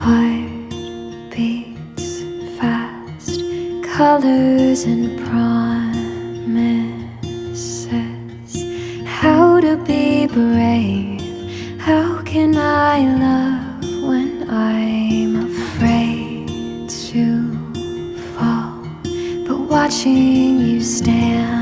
Heart beats fast, colors and promises. How to be brave? How can I love when I'm afraid to fall? But watching you stand